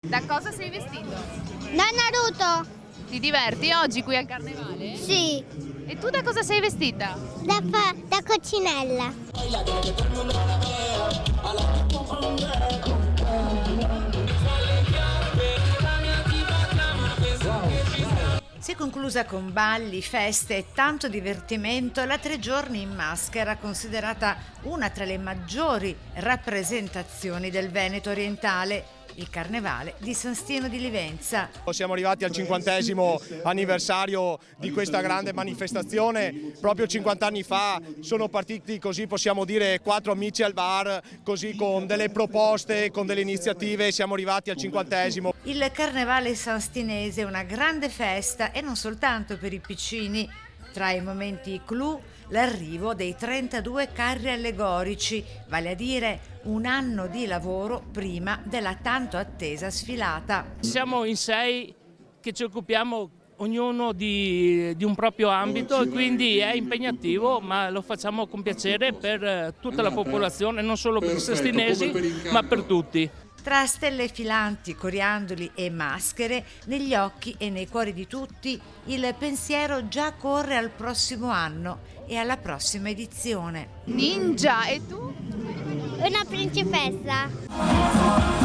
Da cosa sei vestito? Da Naruto? Ti diverti oggi qui al carnevale? Sì, E tu da cosa sei vestita? da coccinella. Si è conclusa con balli, feste e tanto divertimento la 3 giorni in maschera, considerata una tra le maggiori rappresentazioni del Veneto orientale, il Carnevale di San Stino di Livenza. Siamo arrivati al 50° anniversario di questa grande manifestazione. Proprio 50 anni fa sono partiti, così possiamo dire, 4 amici al bar, così con delle proposte, con delle iniziative, siamo arrivati al 50°. Il Carnevale sanstinese è una grande festa e non soltanto per i piccini. Tra i momenti clou l'arrivo dei 32 carri allegorici, vale a dire un anno di lavoro prima della tanto attesa sfilata. Siamo in 6 che ci occupiamo ognuno di un proprio ambito e quindi è impegnativo, ma lo facciamo con piacere per tutta la popolazione, non solo per i sestinesi, ma per tutti. Tra stelle filanti, coriandoli e maschere, negli occhi e nei cuori di tutti, il pensiero già corre al prossimo anno e alla prossima edizione. Ninja, e tu? Una principessa.